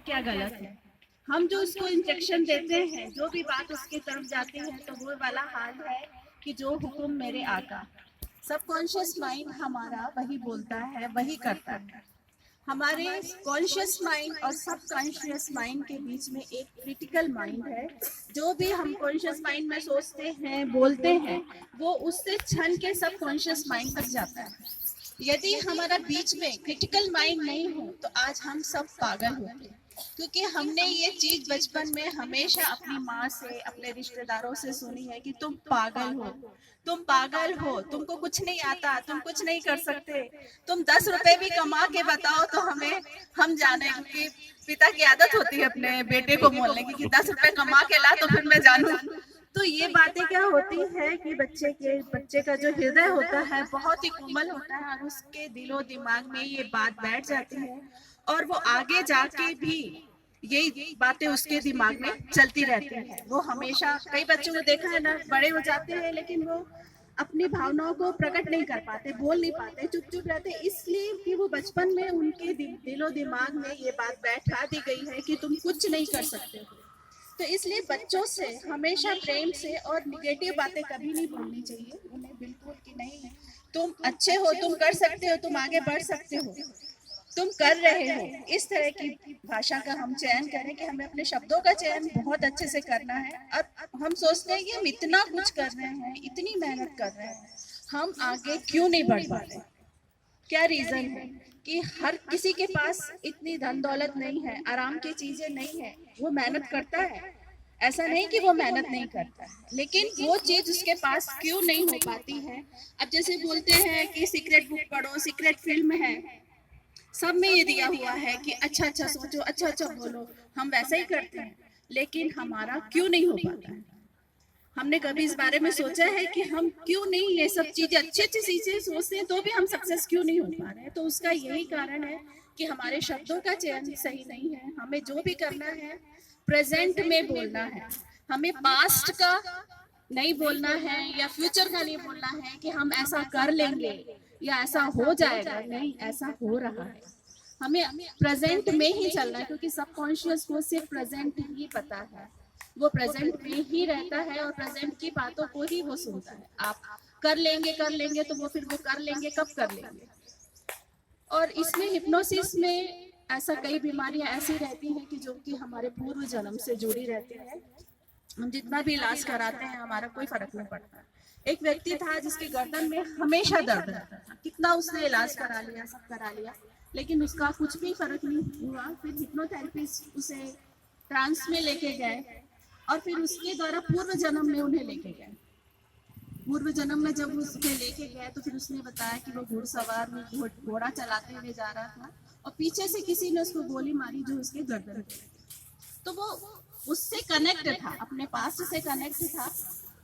क्या गलत है। हम जो उसको इंजेक्शन देते हैं, जो भी बात उसकी तरफ जाती है, तो वो वाला हाल है कि जो हुक्म मेरे आका। सबकॉन्शियस माइंड हमारा वही बोलता है, वही करता है। हमारे कॉन्शियस माइंड और सब कॉन्शियस माइंड के बीच में एक क्रिटिकल माइंड है। जो भी हम कॉन्शियस माइंड में सोचते हैं, बोलते हैं, वो उससे क्षण के सब कॉन्शियस माइंड तक जाता है। यदि हमारा बीच में क्रिटिकल माइंड नहीं हो तो आज हम सब पागल होते, क्योंकि हमने ये चीज बचपन में हमेशा अपनी माँ से, अपने रिश्तेदारों से सुनी है कि तुम पागल हो, तुम पागल हो, तुमको कुछ नहीं आता, तुम कुछ नहीं कर सकते, तुम 10 रुपए भी कमा के बताओ तो हमें हम जाने। कि पिता की आदत होती है अपने बेटे को बोलने की कि 10 रुपए कमा के ला तो फिर मैं जानू। तो ये बातें क्या होती है कि बच्चे का जो हृदय होता है बहुत ही कोमल होता है, और उसके दिलो दिमाग में ये बात बैठ जाती है, और वो आगे जाके भी यही बातें उसके दिमाग में चलती रहती है। वो हमेशा, कई बच्चों को देखा है ना, बड़े हो जाते हैं लेकिन वो अपनी भावनाओं को प्रकट नहीं कर पाते, बोल नहीं पाते, चुप चुप रहते, इसलिए कि वो बचपन में उनके दिलो दिमाग में ये बात बैठा दी गई है कि तुम कुछ नहीं कर सकते हो। तो इसलिए बच्चों से हमेशा प्रेम से और निगेटिव बातें कभी नहीं बोलनी चाहिए उन्हें, बिल्कुल कि नहीं तुम अच्छे हो, तुम कर सकते हो, तुम आगे बढ़ सकते हो, तुम कर रहे हो। इस तरह की भाषा का हम चयन करें कि हमें अपने शब्दों का चयन बहुत अच्छे से करना है। और हम सोचते हैं कि हम इतना कुछ कर रहे हैं, इतनी मेहनत कर रहे हैं, हम आगे क्यों नहीं बढ़ पा रहे? क्या रीजन है कि हर किसी के पास इतनी धन दौलत नहीं है, आराम की चीजें नहीं है, वो मेहनत करता है, ऐसा नहीं कि वो मेहनत नहीं करता है, लेकिन वो चीज उसके पास क्यों नहीं हो पाती है। अब जैसे बोलते हैं कि सीक्रेट बुक पढ़ो, सीक्रेट फिल्म है, सब में ये दिया हुआ है कि अच्छा अच्छा सोचो, अच्छा अच्छा बोलो, हम वैसा ही करते हैं, लेकिन हमारा क्यों नहीं हो पाता है? हमने कभी इस बारे में सोचा है कि हम क्यों नहीं ये सब चीजें, अच्छी अच्छी चीजें सोचते हैं तो भी हम सक्सेस क्यों नहीं हो पा रहे हैं? तो उसका यही कारण है कि हमारे शब्दों का चयन सही नहीं है। हमें जो भी करना है प्रेजेंट में बोलना है, हमें पास्ट का नहीं बोलना है या फ्यूचर का नहीं बोलना है कि हम ऐसा कर लेंगे या ऐसा हो जाएगा, नहीं, ऐसा हो रहा है। हमें प्रेजेंट में ही चलना है, क्योंकि सबकॉन्शियस को सिर्फ प्रेजेंट ही पता है, वो प्रेजेंट में ही रहता है और प्रेजेंट की बातों को ही वो सुनता है। आप कर लेंगे तो वो फिर वो कर लेंगे, कब कर लेंगे? और इसमें हिप्नोसिस में ऐसा कई बीमारियां ऐसी रहती हैं कि जो कि हमारे पूर्व जन्म से जुड़ी रहती है। हम जितना भी इलाज कराते हैं हमारा कोई फर्क नहीं पड़ता। एक व्यक्ति था जिसकी गर्दन में हमेशा दर्द रहता था, कितना उसने इलाज करा लिया, सब करा लिया, लेकिन उसका कुछ भी फर्क नहीं हुआ। फिर हिप्नोथेरेपिस्ट उसे ट्रांस में लेके गए और फिर उसके द्वारा पूर्व जन्म में उन्हें लेके गए। पूर्व जन्म में जब उसके लेके गए तो फिर उसने बताया कि वो घुड़सवार घोड़ा चलाते हुए जा रहा था और पीछे से किसी ने उसको गोली मारी जो उसके गर्दन पे। तो वो उससे कनेक्ट था, अपने पास्ट से कनेक्ट था।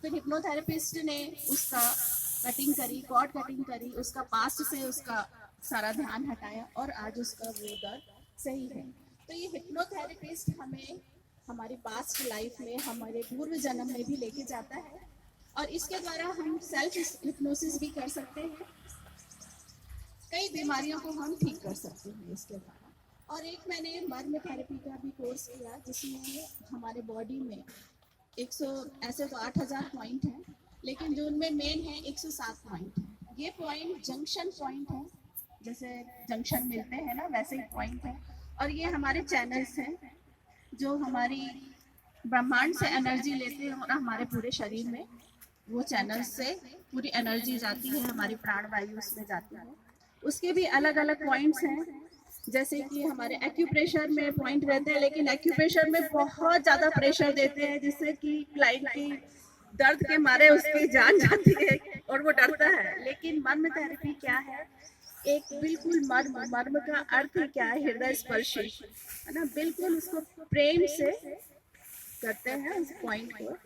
फिर हिप्नोथेरेपिस्ट ने उसका कटिंग करी, कॉर्ड कटिंग करी, उसका पास्ट से उसका सारा ध्यान हटाया और आज उसका वो दर्द सही है। तो ये हिप्नोथेरेपिस्ट हमें हमारी पास्ट लाइफ में, हमारे पूर्व जन्म में भी लेके जाता है और इसके द्वारा हम सेल्फ हिप्नोसिस भी कर सकते हैं, कई बीमारियों को हम ठीक कर सकते हैं इसके द्वारा। और एक मैंने मर्म थेरेपी का भी कोर्स किया जिसमें हमारे बॉडी में 100, ऐसे तो 8000 पॉइंट हैं, लेकिन जो उनमें मेन है 107 पॉइंट है। ये पॉइंट जंक्शन पॉइंट है, जैसे जंक्शन मिलते हैं ना वैसे ही पॉइंट है। और ये हमारे चैनल्स हैं जो हमारी ब्रह्मांड से एनर्जी लेते हैं और हमारे पूरे शरीर में वो चैनल से पूरी एनर्जी जाती है, हमारी प्राण वायु उसमें जाती है। उसके भी अलग अलग पॉइंट्स हैं, जैसे कि हमारे एक्यूप्रेशर में पॉइंट रहते हैं, लेकिन एक्यूप्रेशर में बहुत ज़्यादा प्रेशर देते हैं जिससे कि क्लाइंट की दर्द के मारे उसकी जान जाती है और वो डरता है। लेकिन मर्म थेरेपी क्या है? एक बिल्कुल मर्म, मर्म का अर्थ ही क्या है? हृदय स्पर्शी, है ना, बिल्कुल उसको प्रेम से करते हैं उस पॉइंट को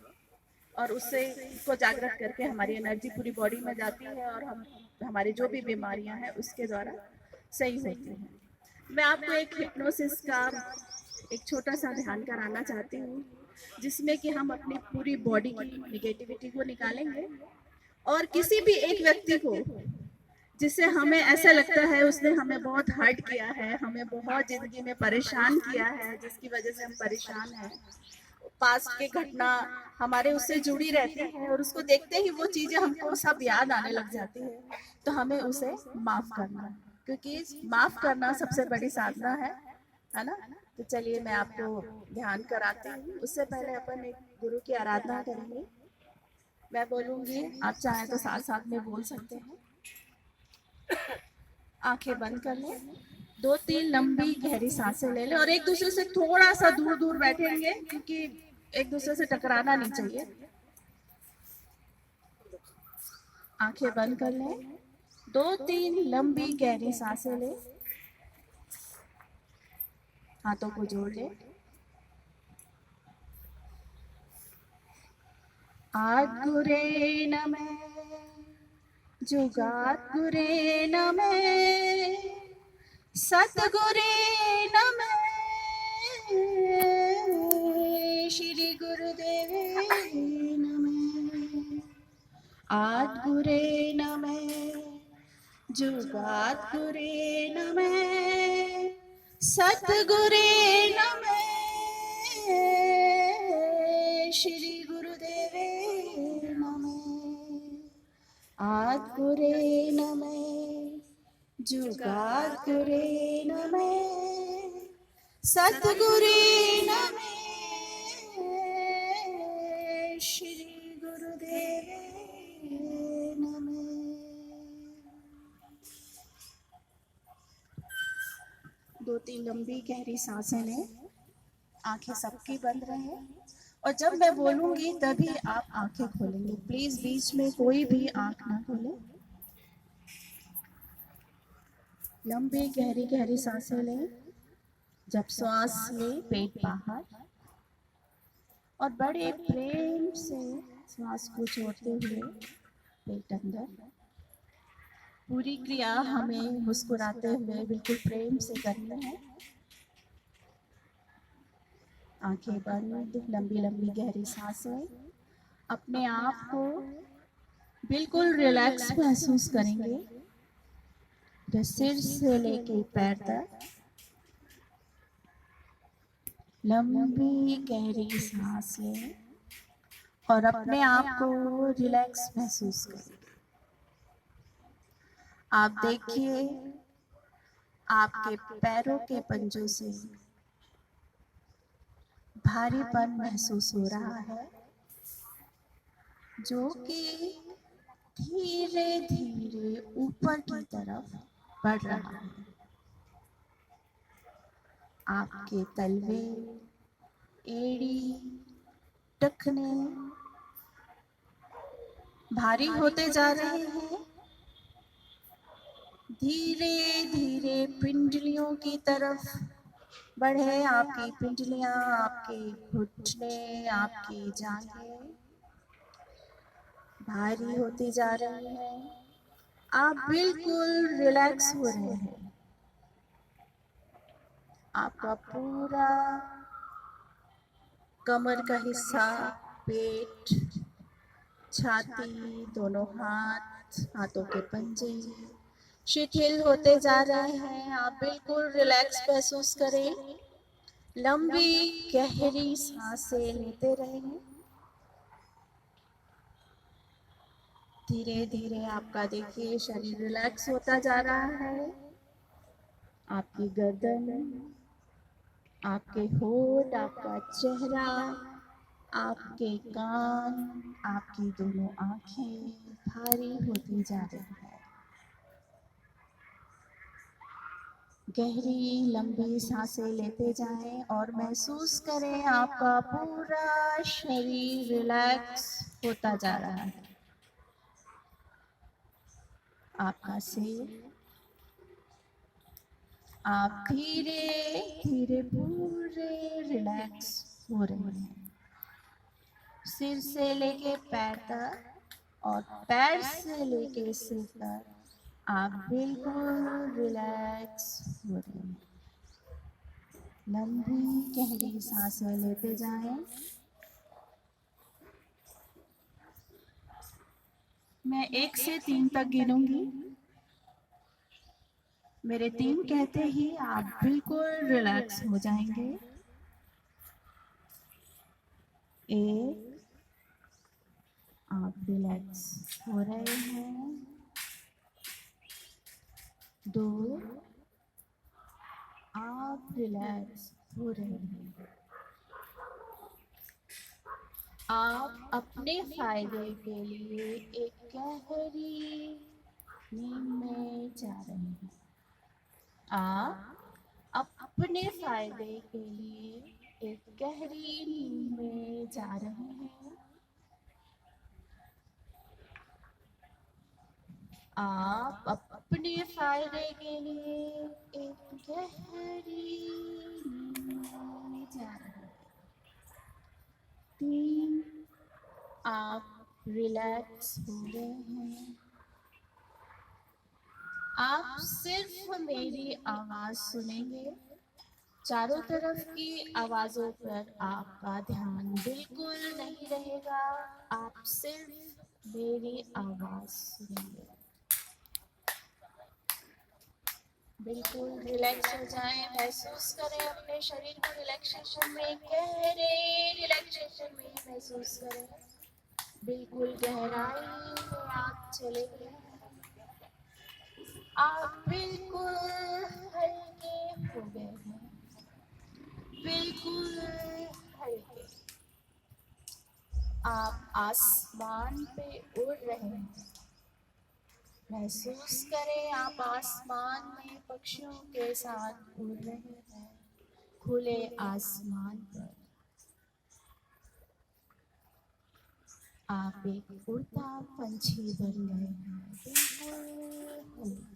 और उससे उसको जागृत करके हमारी एनर्जी पूरी बॉडी में जाती है और हम हमारी जो भी बीमारियां हैं उसके द्वारा सही होती हैं। मैं आपको एक हिप्नोसिस का एक छोटा सा ध्यान कराना चाहती हूँ जिसमें कि हम अपनी पूरी बॉडी की निगेटिविटी को निकालेंगे और किसी भी एक व्यक्ति को जिससे हमें ऐसा लगता है उसने हमें बहुत हर्ट किया है, हमें बहुत जिंदगी में परेशान किया है, जिसकी वजह से हम परेशान हैं। पास्ट की घटना हमारे उससे जुड़ी रहती है और उसको देखते ही वो चीजें हमको सब याद आने लग जाती है। तो हमें उसे माफ करना है, क्योंकि माफ करना सबसे बड़ी साधना है ना। तो चलिए मैं आपको ध्यान कराती हूँ। उससे पहले अपन एक गुरु की आराधना करेंगे। मैं बोलूंगी, आप चाहें तो साथ साथ में बोल सकते हैं। आंखें बंद कर लें, दो तीन लंबी गहरी सांसें ले लें और एक दूसरे से थोड़ा सा दूर दूर बैठेंगे, क्योंकि एक दूसरे से टकराना नहीं चाहिए। आंखें बंद कर लें, दो तीन लंबी गहरी सांसें लें, हाथों को जोड़ लें। आगुरे नमे जुगात गुरे नमे सतगुरे नमे श्री गुरुदेवे नमे। आद गुरे नमे जुगात गुरे नमे सतगुरे नमे श्री गुरुदेवे नमे। आद गुरे नमे जुगात गुरे नमे सतगुरे नमे श्री गुरुदेवे नमे। दो तीन लंबी गहरी सांसें लें, आंखें सबकी बंद रहे और जब मैं बोलूंगी तभी आप आंखें खोलेंगे। प्लीज बीच में कोई भी आंख ना खोले। लंबी गहरी गहरी सांसें लें। जब श्वास लें पेट बाहर और बड़े प्रेम से श्वास को छोड़ते हुए पेट अंदर। पूरी क्रिया हमें मुस्कुराते हुए बिल्कुल प्रेम से करनी है। आंखें बंद, लंबी लंबी गहरी सांसें। अपने आप को बिल्कुल रिलैक्स महसूस करेंगे। सिर से लेके पैर तक लंबी गहरी सांस लें और अपने आप को रिलैक्स महसूस करें। आप देखिए आपके पैरों के पंजों से भारीपन महसूस हो रहा है, जो कि धीरे धीरे ऊपर की तरफ बढ़ रहा है। आपके तलवे, एड़ी, टखने भारी होते जा रहे हैं। धीरे धीरे पिंडलियों की तरफ बढ़े। आपकी पिंडलियां, आपके घुटने, आपकी जांघें भारी होती जा रही हैं। आप बिल्कुल रिलैक्स हो रहे हैं। आपका पूरा कमर का हिस्सा, पेट, छाती, दोनों हाथ, हाथों के पंजे शिथिल होते जा रहे हैं। आप बिल्कुल रिलैक्स महसूस करें। लंबी गहरी सांसें लेते रहें। धीरे धीरे आपका देखिए शरीर रिलैक्स होता जा रहा है। आपकी गर्दन, आपके होठ, आपका चेहरा, आपके कान, आपकी दोनों आंखें भारी होती जा रही है। गहरी लंबी सांसें लेते जाएं और महसूस करें आपका पूरा शरीर रिलैक्स होता जा रहा है। आपका सिर, आप धीरे धीरे पूरे रिलैक्स हो रहे हैं। सिर से लेके पैर तक और पैर से लेके सिर तक आप बिल्कुल रिलैक्स हो रहे हैं। लंबी गहरी सांसें लेते जाएं। मैं 1 से 3 तक गिनूंगी। मेरे 3 कहते ही आप बिल्कुल रिलैक्स हो जाएंगे। 1, आप रिलैक्स हो रहे हैं। 2, आप रिलैक्स हो रहे हैं। आप अपने फायदे के लिए एक गहरी नींद में जा रहे हैं। आप अपने फायदे के लिए एक गहरी नींद में जा रहे हैं। आप अपने फायदे के लिए एक गहरी नींद में जा रहे हैं। 3, आप रिलैक्स हो गए हैं। आप सिर्फ मेरी आवाज सुनेंगे। चारों तरफ की आवाजों पर आपका ध्यान बिल्कुल नहीं रहेगा। आप सिर्फ मेरी आवाज सुनेंगे। बिल्कुल रिलैक्स हो जाएं, महसूस करें अपने शरीर को रिलैक्सेशन में, गहरे रिलैक्सेशन में महसूस करें। बिल्कुल गहराई में आप चले गए। आप बिल्कुल हल्के हो गए हैं, बिल्कुल हल्के। आप आसमान पे उड़ रहे हैं। महसूस करें आप आसमान में पक्षियों के साथ उड़ रहे हैं, खुले आसमान पर। आप एक उड़ता पंछी बन गए हैं, बिल्कुल हल्के।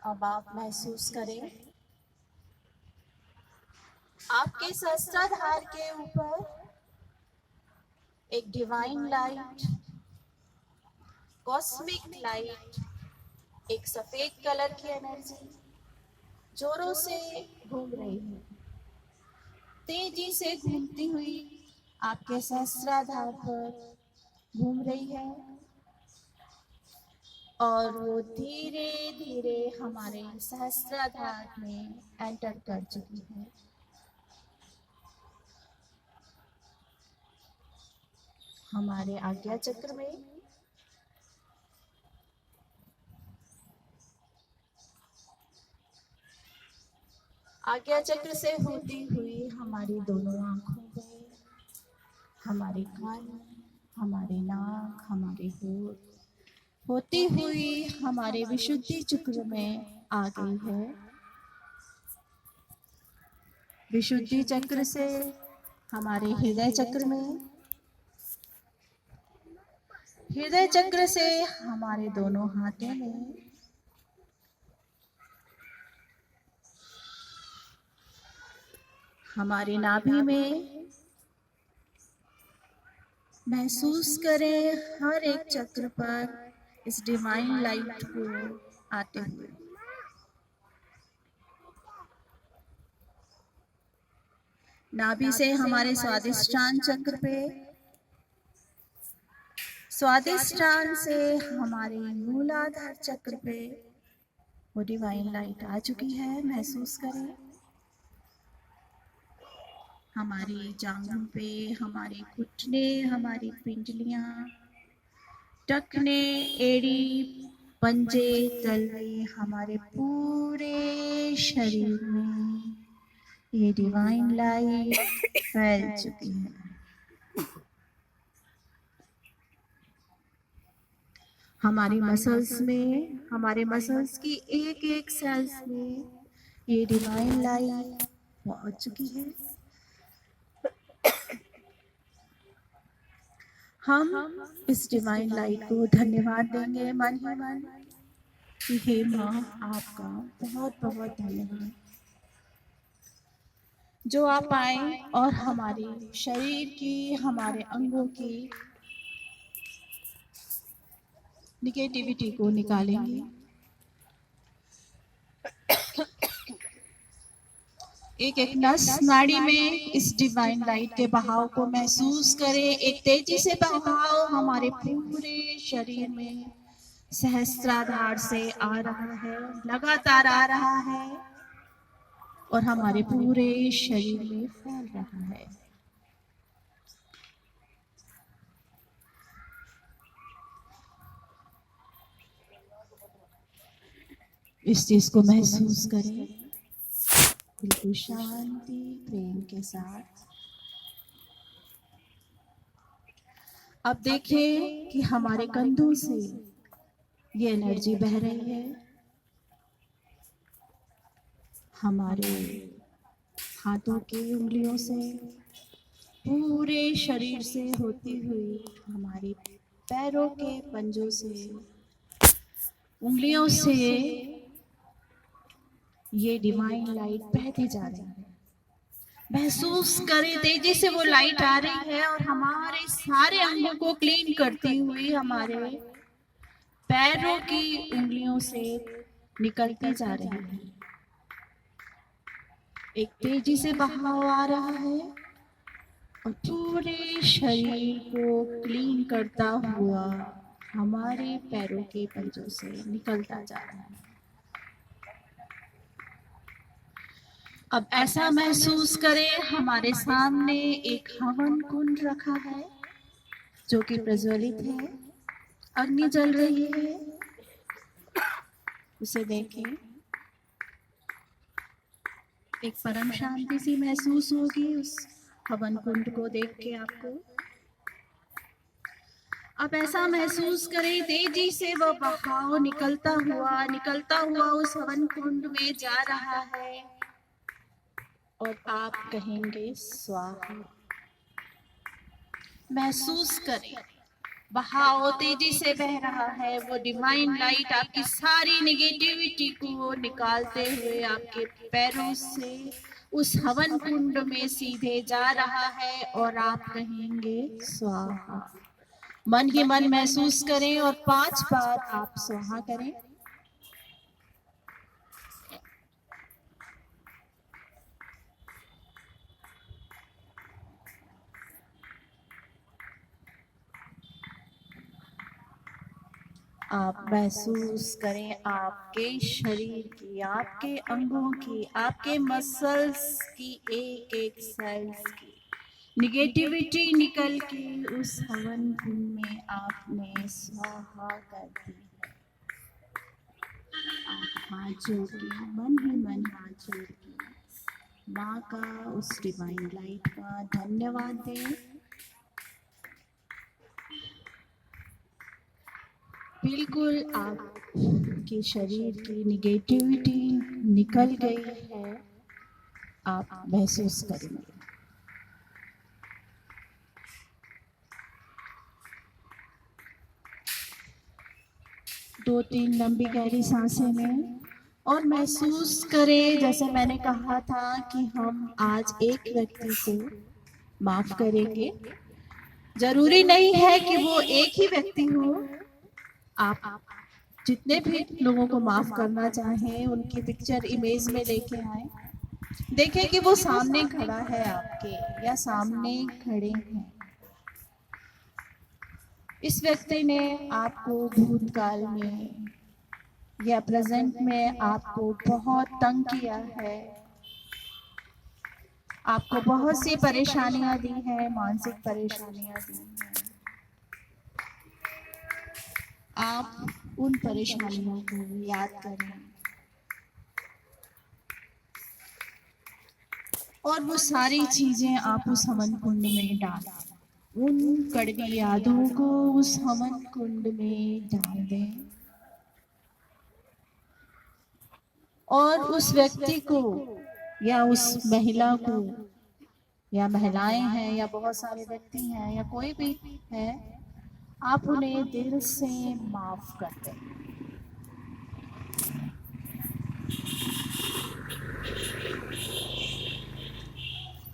अब आप महसूस करें आपके सहस्त्राधार के ऊपर एक डिवाइन लाइट, कॉस्मिक लाइट, एक सफेद कलर की एनर्जी जोरों से घूम रही है, तेजी से घूमती हुई आपके सहस्त्राधार पर घूम रही है और वो धीरे धीरे हमारे सहस्त्राधार में एंटर कर चुकी है। हमारे आज्ञा चक्र में आज्ञा चक्र से होती हुई हमारी दोनों आंखों में, हमारे कान, हमारे नाक, हमारे होठ होती हुई हमारे विशुद्धि चक्र में आ गई है। विशुद्धि चक्र से हमारे हृदय चक्र में, हृदय चक्र से हमारे दोनों हाथों में, हमारे नाभि में। महसूस करें हर एक चक्र पर इस डिवाइन लाइट को आते हुए। नाभि से हमारे स्वादिष्टान चक्र पे, स्वादिष्टान से हमारे मूलाधार चक्र पे वो डिवाइन लाइट आ चुकी है। महसूस करें हमारी जांघों पे, हमारे घुटने, हमारी पिंडलियां, टखने, एड़ी, पंजे, तलवे, हमारे पूरे शरीर में ये डिवाइन लाइट फैल चुकी है। हमारी मसल्स में, हमारे मसल्स की एक एक सेल्स में ये डिवाइन लाइट पहुंच चुकी है। हम इस डिवाइन लाइट को धन्यवाद देंगे मन ही मन कि हे माँ, आपका बहुत बहुत धन्यवाद जो आप आए और हमारे शरीर की, हमारे अंगों की निगेटिविटी को निकालेंगे। एक एक नस नाड़ी में इस डिवाइन लाइट के बहाव को महसूस करें। एक तेजी से बहाव हमारे पूरे शरीर में सहस्त्राधार से आ रहा है, लगातार आ रहा है और हमारे पूरे शरीर में फैल रहा है। इस चीज को महसूस करें बिल्कुल शांति प्रेम के साथ। अब देखें कि हमारे कंधों से ये एनर्जी बह रही है, हमारे हाथों की उंगलियों से, पूरे शरीर से होती हुई हमारे पैरों के पंजों से, उंगलियों से ये डिवाइन लाइट बहती जा रही है। महसूस करें तेजी से वो लाइट आ रही है और हमारे सारे अंगों को क्लीन करती हुई हमारे पैरों की उंगलियों से निकलती जा रही है। एक तेजी से बहाव आ रहा है और पूरे शरीर को क्लीन करता हुआ हमारे पैरों के पंजों से निकलता जा रहा है। अब ऐसा महसूस करें हमारे सामने एक हवन कुंड रखा है जो कि प्रज्वलित है, अग्नि जल रही है। उसे देखें, एक परम शांति सी महसूस होगी उस हवन कुंड को देख के आपको। अब ऐसा महसूस करें तेजी से वो बहाव निकलता हुआ उस हवन कुंड में जा रहा है और आप कहेंगे स्वाहा। महसूस करें बहाव तेजी से बह रहा है, वो डिवाइन लाइट आपकी सारी नेगेटिविटी को निकालते हुए आपके पैरों से उस हवन कुंड में सीधे जा रहा है और आप कहेंगे स्वाहा। मन ही मन महसूस करें और 5 बार आप स्वाहा करें। आप महसूस करें आपके शरीर की, आपके अंगों की, आपके मसल्स की, एक एक सेल्स की निगेटिविटी निकल के उस हवन कुंड में आपने स्वाहा कर दी। आप हाथ जोड़ के, मन ही मन हाथ जोड़ के माँ का, उस डिवाइन लाइट का धन्यवाद दें। बिल्कुल आपके शरीर की निगेटिविटी निकल गई है, आप महसूस करेंगे। दो तीन लंबी गहरी सांसें लें और महसूस करें, जैसे मैंने कहा था कि हम आज एक व्यक्ति को माफ करेंगे। जरूरी नहीं है कि वो एक ही व्यक्ति हो, आप जितने भी लोगों को माफ करना चाहें उनकी पिक्चर इमेज में लेके आए। देखें कि वो सामने खड़ा है आपके या सामने खड़े हैं। इस व्यक्ति ने आपको भूतकाल में या प्रेजेंट में आपको बहुत तंग किया है, आपको बहुत सी परेशानियां दी हैं, मानसिक परेशानियां दी हैं। आप उन परेशानियों को याद करें और वो सारी चीजें आप उस हवन कुंड में डालें। उन कड़वी यादों को उस हवन कुंड में डाल दें और उस व्यक्ति को या उस महिला को, या महिलाएं हैं या बहुत सारे व्यक्ति हैं या कोई भी है, आप उन्हें दिल से माफ कर दें।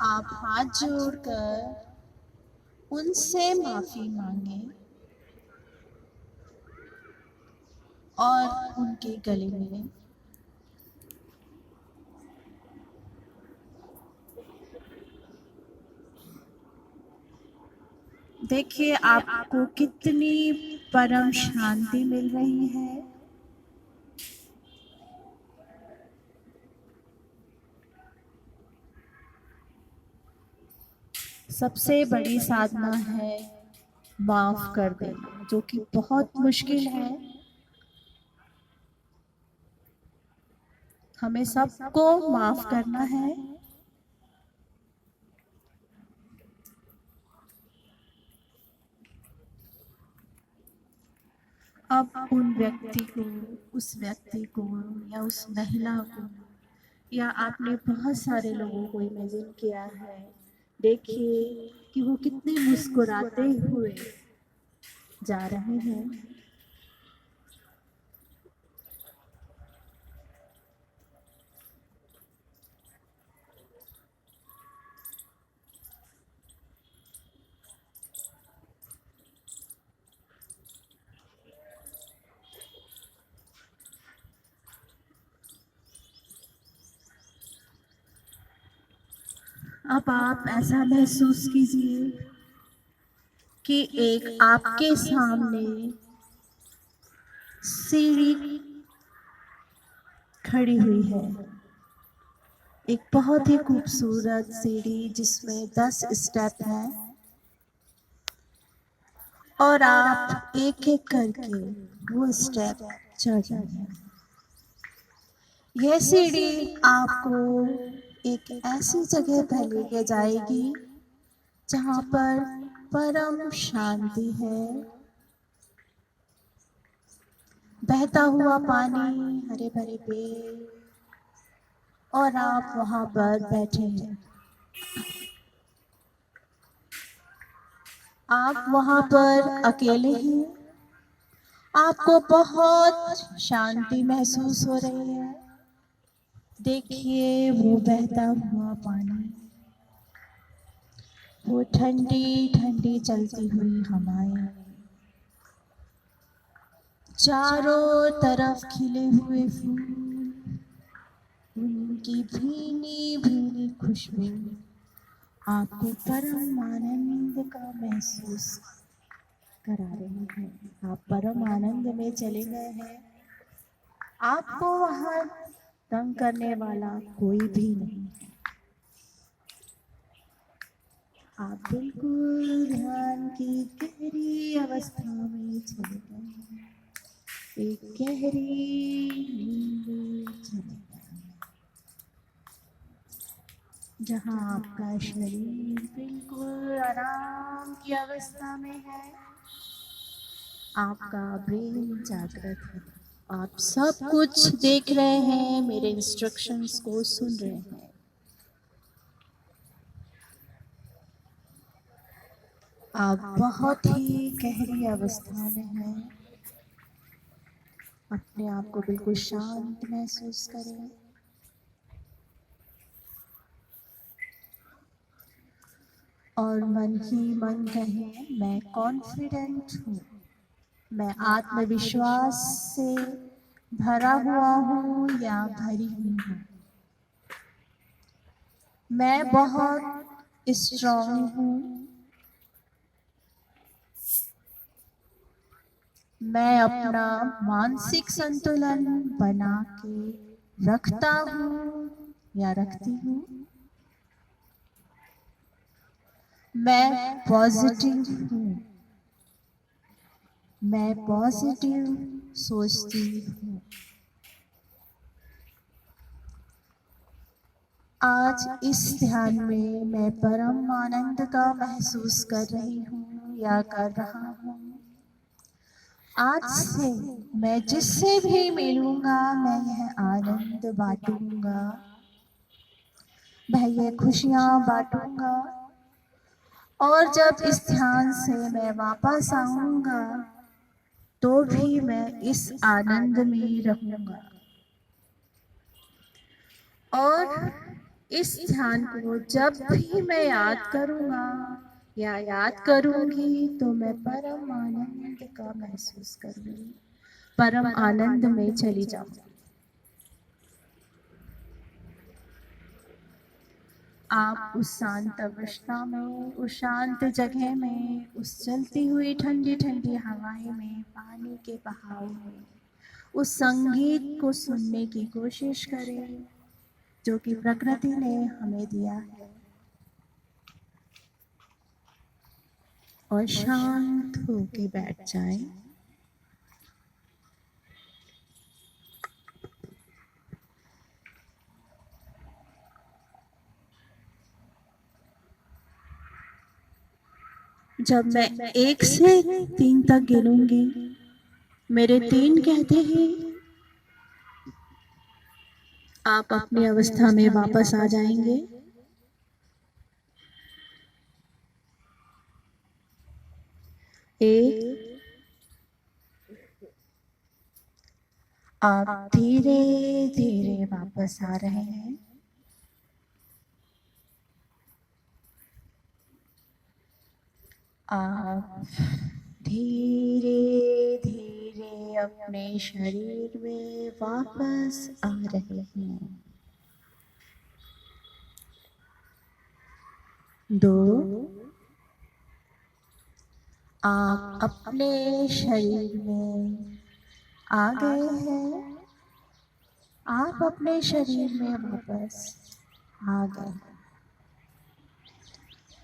आप हाथ जोड़कर उनसे माफी मांगे और उनके गले में देखिए आपको कितनी परम शांति मिल रही है। सबसे बड़ी साधना है माफ कर देना, जो कि बहुत मुश्किल है। हमें सबको माफ करना है। अब उस व्यक्ति को या उस महिला को या आपने बहुत सारे लोगों को इमेजिन किया है, देखिए कि वो कितने मुस्कुराते हुए जा रहे हैं। अब आप ऐसा महसूस कीजिए कि एक आपके सामने सीढ़ी खड़ी हुई है, एक बहुत ही खूबसूरत सीढ़ी जिसमें 10 स्टेप हैं और आप एक एक करके वो स्टेप चढ़ रहे हैं। यह सीढ़ी आपको एक ऐसी जगह पर लेके जाएगी जहाँ पर परम शांति है, बहता हुआ पानी, हरे भरे पेड़ और आप वहाँ पर बैठे हैं। आप वहाँ पर अकेले हैं। आपको बहुत शांति महसूस हो रही है। देखिए वो बहता हुआ पानी, वो ठंडी ठंडी चलती हुई हवाएं, चारों तरफ खिले हुए फूल, उनकी भीनी भीनी खुशबू आपको परम आनंद का महसूस करा रही है। आप परम आनंद में चले गए हैं। आपको वहाँ तंग करने वाला कोई भी नहीं है। आप बिल्कुल ध्यान की गहरी अवस्था में चले गए, एक गहरी नींद में चले गए, जहाँ आपका शरीर बिल्कुल आराम की अवस्था में है, आपका ब्रेन जागृत है, आप सब कुछ देख रहे हैं, मेरे इंस्ट्रक्शंस को सुन रहे हैं। आप बहुत ही गहरी अवस्था में हैं। अपने आप को बिल्कुल शांत महसूस करें। और मन ही मन कहें, मैं कॉन्फिडेंट हूँ, मैं आत्मविश्वास से भरा हुआ हूँ या भरी हुई हूँ, मैं बहुत स्ट्रॉन्ग हूँ, मैं अपना मानसिक संतुलन बना के रखता हूँ या रखती हूँ, मैं पॉजिटिव हूँ, मैं पॉजिटिव सोचती हूँ। आज इस ध्यान में मैं परम आनंद का महसूस कर रही हूँ या कर रहा हूँ। आज से मैं जिससे भी मिलूंगा मैं यह आनंद बांटूंगा, मैं ये खुशियाँ बांटूंगा और जब इस ध्यान से मैं वापस आऊंगा तो भी मैं इस आनंद में रहूंगा। और इस ध्यान को जब भी मैं याद करूंगा या याद करूंगी तो मैं परम आनंद का महसूस करूंगी। परम आनंद में चली जाऊं। आप उस शांत अवस्था में, उस शांत जगह में, उस चलती हुई ठंडी ठंडी हवाएं में, पानी के बहाव में उस संगीत को सुनने की कोशिश करें जो कि प्रकृति ने हमें दिया है, और शांत होके बैठ जाएं। जब मैं 1 से 3 तक गिनूंगी, मेरे 3 कहते हैं आप अपनी अवस्था में वापस आ जाएंगे। 1, आप धीरे धीरे वापस आ रहे हैं। आप धीरे धीरे अपने शरीर में वापस आ रहे हैं। 2, आप अपने शरीर में आ गए हैं। आप अपने शरीर में वापस आ गए।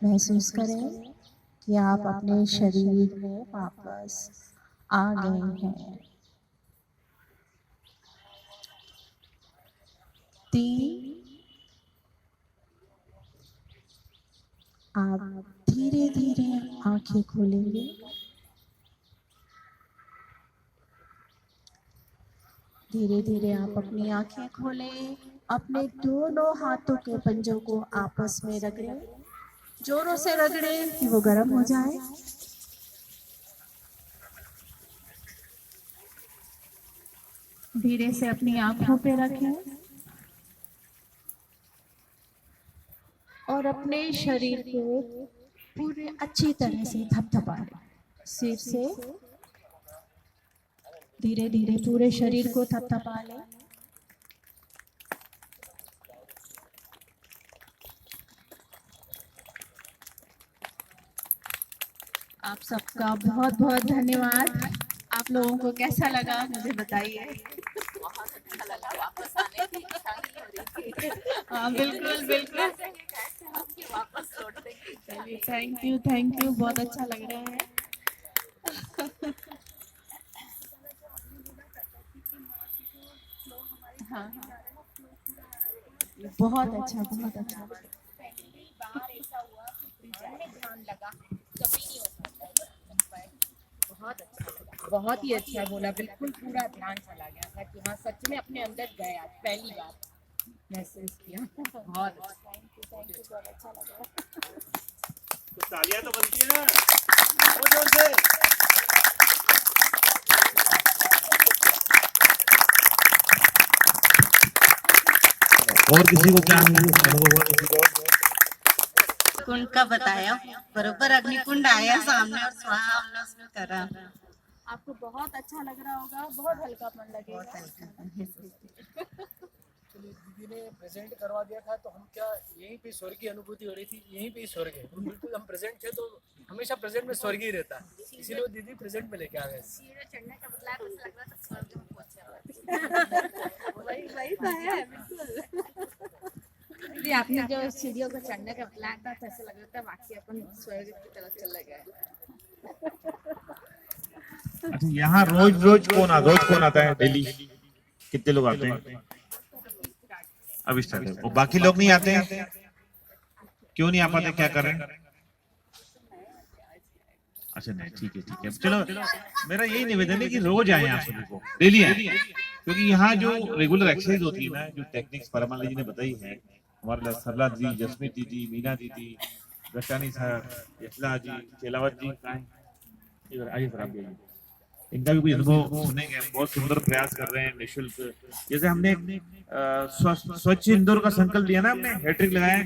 महसूस करें कि आप अपने शरीर में वापस आ गए हैं। 3, आप धीरे धीरे आंखें खोलेंगे। धीरे धीरे आप अपनी आंखें खोलें। अपने दोनों हाथों के पंजों को आपस में रगड़ें, जोरों से रगड़ें कि वो गर्म हो जाए। धीरे से अपनी आंखों पे रखें और अपने शरीर को पूरे अच्छी तरह से थपथपाएं। सिर से धीरे धीरे पूरे शरीर को थपथपा लें। आप सबका बहुत बहुत धन्यवाद। आप लोगों को कैसा लगा मुझे बताइए। बहुत अच्छा लगा, वापस आने की इच्छा नहीं हो रही थी। हाँ बिल्कुल बिल्कुल। कैसे हम कि वापस लौटने की इच्छा नहीं। थैंक यू, बहुत अच्छा लग रहा है। हाँ हाँ, बहुत अच्छा, बहुत अच्छा। पहली बार ऐसा हुआ कि ध्यान लगा, कभी नहीं हो सकता। बहुत अच्छा लगा, बहुत ही अच्छा बोला, बिल्कुल पूरा ध्यान चला गया था कि हाँ सच में अपने अंदर गए, आज पहली बार महसूस किया। बहुत अच्छा, थैंक यू, बहुत अच्छा लगा। तो तालियां तो बनती है ना, बहुत जोर से। और किसी को क्या अनुभव हुआ? किसी को कुंड का बताया, बरोबर अग्निकुंड आया सामने और स्वाहा हमने उसमें करा। आपको बहुत अच्छा लग रहा होगा, बहुत हल्कापन लगेगा। दीदी ने प्रेजेंट करवा दिया था, तो हम क्या यहीं पे स्वर्ग की अनुभूति हो रही थी, यहीं पे स्वर्ग है। तो बिल्कुल हम प्रेजेंट थे, तो हमेशा प्रेजेंट में स्वर्ग ही रहता है, इसीलिए वो दीदी प्रेजेंट में लेके आ गए। चढ़ने का बदला तो लग रहा था स्वर्ग में पहुंचे। वही तो है, बिल्कुल। जी, आपने जो सीढ़ियों को चढ़ने का प्लान था, तो ऐसा लग रहा था वाकई अपन स्वर्ग की तरफ चले गए। अच्छा, यहाँ रोज कौन आता है डेली? कितने लोग आते हैं? अभी स्टार्ट है, वो बाकी लोग नहीं आते हैं? क्यों नहीं आ पाते, क्या कर रहे हैं? अच्छा नहीं, ठीक है, चलो मेरा यही निवेदन है कि रोज आए आप सभी को, डेली आए, क्योंकि यहाँ जो रेगुलर एक्सरसाइज होती है ना, जो टेक्निक्स परमाली जी ने बताई है, हमारे सरला जी, जसमीत दीदी, मीना दीदी, गटानी सर, यशला जी, चेलावत जी, आइए सर, आप भी आइए। इनका भी कोई अनुभव सुनेंगे। हम बहुत सुंदर प्रयास कर रहे हैं निःशुल्क। जैसे हमने स्वच्छ इंदौर का संकल्प लिया ना, हमने हैट्रिक लगाया,